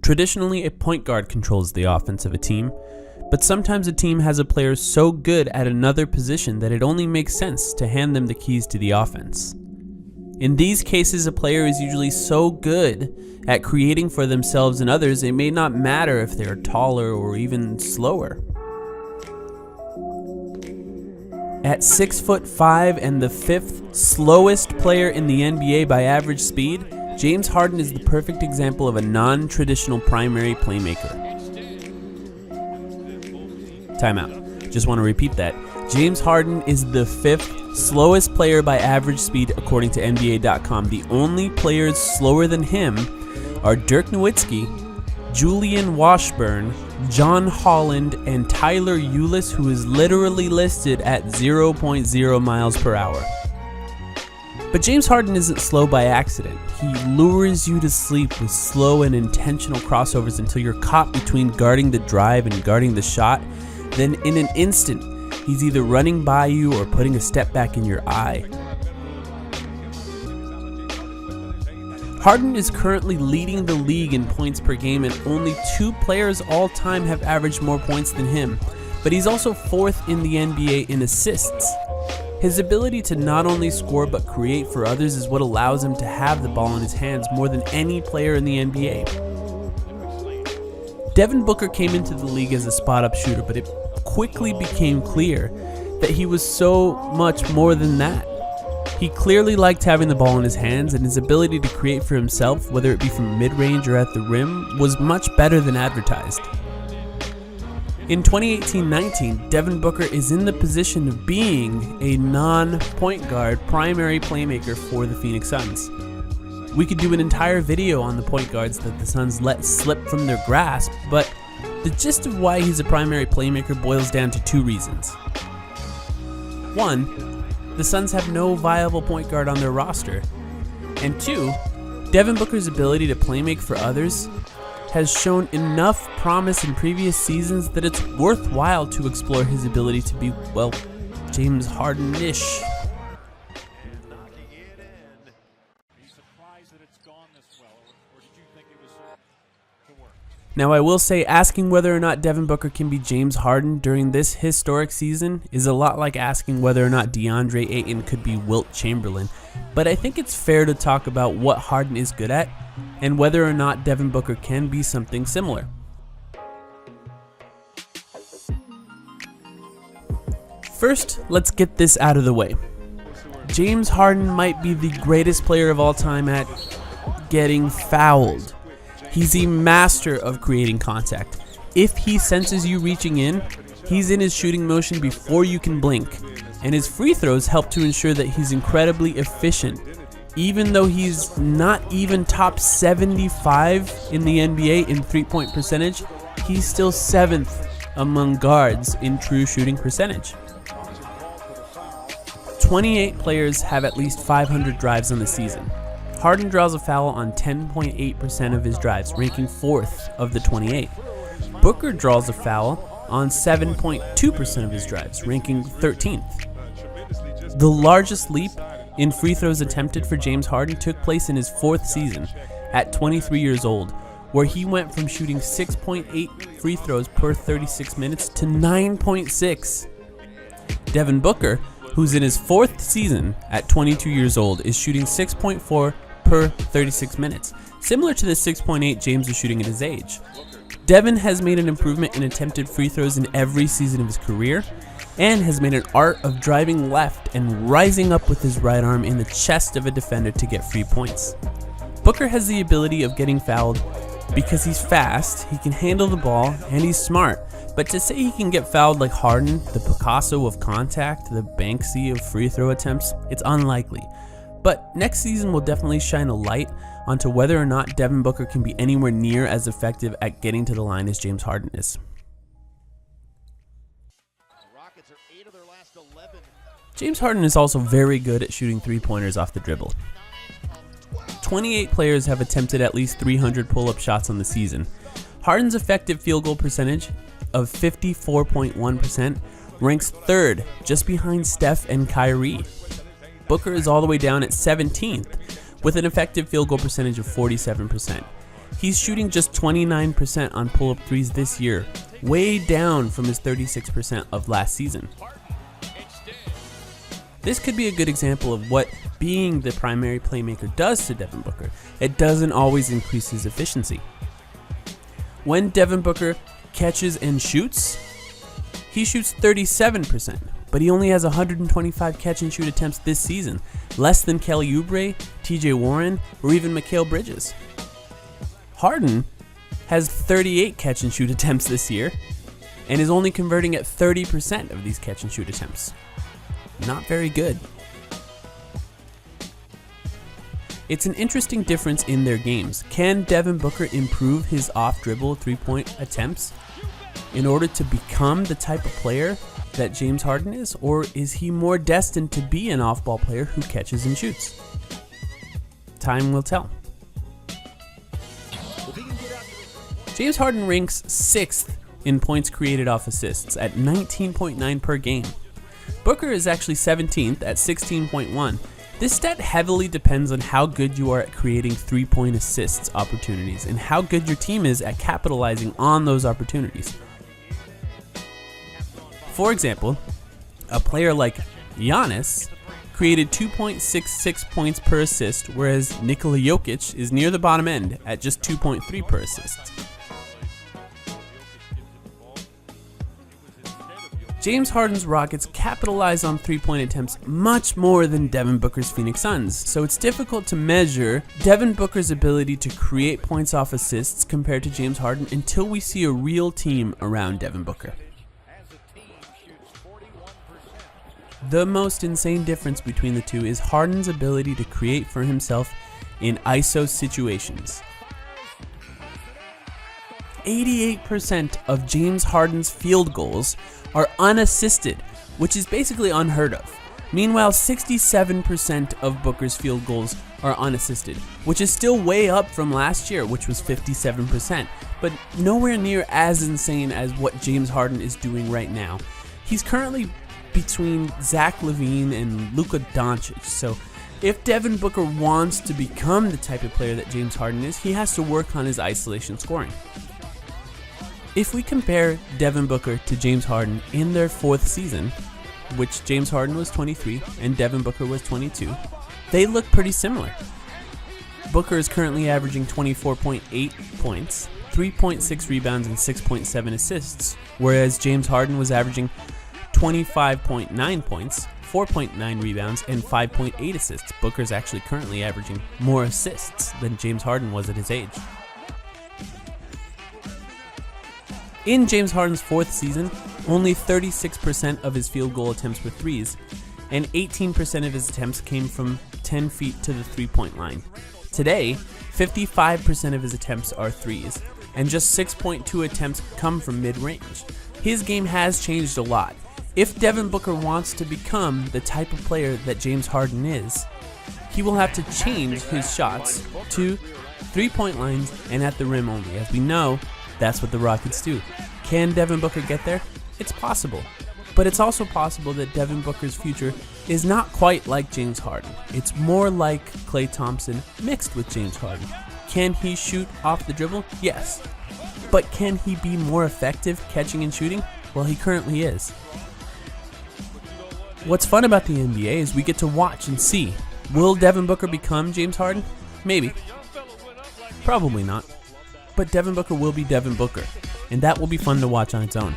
Traditionally, a point guard controls the offense of a team, but sometimes a team has a player so good at another position that it only makes sense to hand them the keys to the offense. In these cases, a player is usually so good at creating for themselves and others, it may not matter if they're taller or even slower. At 6'5" and the 5th slowest player in the NBA by average speed, James Harden is the perfect example of a non-traditional primary playmaker. Timeout. Just want to repeat that. James Harden is the 5th slowest player by average speed according to NBA.com. The only players slower than him are Dirk Nowitzki, Julian Washburn, John Holland, and Tyler Ulis, who is literally listed at 0.0 miles per hour. But James Harden isn't slow by accident. He lures you to sleep with slow and intentional crossovers until you're caught between guarding the drive and guarding the shot. Then in an instant, he's either running by you or putting a step back in your eye. Harden is currently leading the league in points per game, and only 2 players all time have averaged more points than him. But he's also 4th in the NBA in assists. His ability to not only score but create for others is what allows him to have the ball in his hands more than any player in the NBA. Devin Booker came into the league as a spot-up shooter, but it quickly became clear that he was so much more than that. He clearly liked having the ball in his hands, and his ability to create for himself, whether it be from mid-range or at the rim, was much better than advertised. In 2018-19, Devin Booker is in the position of being a non-point guard primary playmaker for the Phoenix Suns. We could do an entire video on the point guards that the Suns let slip from their grasp, but the gist of why he's a primary playmaker boils down to 2 reasons. 1, the Suns have no viable point guard on their roster. And 2, Devin Booker's ability to playmake for others has shown enough promise in previous seasons that it's worthwhile to explore his ability to be, well, James Harden-ish. Now, I will say asking whether or not Devin Booker can be James Harden during this historic season is a lot like asking whether or not DeAndre Ayton could be Wilt Chamberlain, but I think it's fair to talk about what Harden is good at and whether or not Devin Booker can be something similar. First, let's get this out of the way. James Harden might be the greatest player of all time at getting fouled. He's a master of creating contact. If he senses you reaching in, he's in his shooting motion before you can blink, and his free throws help to ensure that he's incredibly efficient. Even though he's not even top 75 in the NBA in three-point percentage, he's still 7th among guards in true shooting percentage. 28 players have at least 500 drives on the season. Harden draws a foul on 10.8% of his drives, ranking 4th of the 28. Booker draws a foul on 7.2% of his drives, ranking 13th. The largest leap in free throws attempted for James Harden took place in his 4th season at 23 years old, where he went from shooting 6.8 free throws per 36 minutes to 9.6. Devin Booker, who's in his 4th season at 22 years old, is shooting 6.4 per 36 minutes, similar to the 6.8 James was shooting at his age. Devin has made an improvement in attempted free throws in every season of his career, and has made an art of driving left and rising up with his right arm in the chest of a defender to get free points. Booker has the ability of getting fouled because he's fast, he can handle the ball, and he's smart. But to say he can get fouled like Harden, the Picasso of contact, the Banksy of free throw attempts, it's unlikely. But next season will definitely shine a light onto whether or not Devin Booker can be anywhere near as effective at getting to the line as James Harden is. James Harden is also very good at shooting three-pointers off the dribble. 28 players have attempted at least 300 pull-up shots on the season. Harden's effective field goal percentage of 54.1% ranks 3rd, just behind Steph and Kyrie. Booker is all the way down at 17th, with an effective field goal percentage of 47%. He's shooting just 29% on pull-up threes this year, way down from his 36% of last season. This could be a good example of what being the primary playmaker does to Devin Booker. It doesn't always increase his efficiency. When Devin Booker catches and shoots, he shoots 37%, but he only has 125 catch and shoot attempts this season, less than Kelly Oubre, TJ Warren, or even Mikal Bridges. Harden has 38 catch and shoot attempts this year, and is only converting at 30% of these catch and shoot attempts. Not very good. It's an interesting difference in their games. Can Devin Booker improve his off-dribble three-point attempts in order to become the type of player that James Harden is, or is he more destined to be an off-ball player who catches and shoots? Time will tell. James Harden ranks 6th in points created off assists at 19.9 per game. Booker is actually 17th at 16.1. This stat heavily depends on how good you are at creating three-point assists opportunities and how good your team is at capitalizing on those opportunities. For example, a player like Giannis created 2.66 points per assist, whereas Nikola Jokic is near the bottom end at just 2.3 per assist. James Harden's Rockets capitalize on three-point attempts much more than Devin Booker's Phoenix Suns, so it's difficult to measure Devin Booker's ability to create points off assists compared to James Harden until we see a real team around Devin Booker. The most insane difference between the two is Harden's ability to create for himself in ISO situations. 88% of James Harden's field goals are unassisted, which is basically unheard of. Meanwhile, 67% of Booker's field goals are unassisted, which is still way up from last year, which was 57%, but nowhere near as insane as what James Harden is doing right now. He's currently between Zach LaVine and Luka Doncic, so if Devin Booker wants to become the type of player that James Harden is, he has to work on his isolation scoring. If we compare Devin Booker to James Harden in their 4th season, which James Harden was 23 and Devin Booker was 22, they look pretty similar. Booker is currently averaging 24.8 points, 3.6 rebounds, and 6.7 assists, whereas James Harden was averaging 25.9 points, 4.9 rebounds, and 5.8 assists. Booker's actually currently averaging more assists than James Harden was at his age. In James Harden's 4th season, only 36% of his field goal attempts were threes, and 18% of his attempts came from 10 feet to the three-point line. Today, 55% of his attempts are threes, and just 6.2 attempts come from mid-range. His game has changed a lot. If Devin Booker wants to become the type of player that James Harden is, he will have to change his shots to three-point lines and at the rim only. As we know, that's what the Rockets do. Can Devin Booker get there? It's possible. But it's also possible that Devin Booker's future is not quite like James Harden. It's more like Klay Thompson mixed with James Harden. Can he shoot off the dribble? Yes. But can he be more effective catching and shooting? Well, he currently is. What's fun about the NBA is we get to watch and see. Will Devin Booker become James Harden? Maybe. Probably not. But Devin Booker will be Devin Booker, and that will be fun to watch on its own.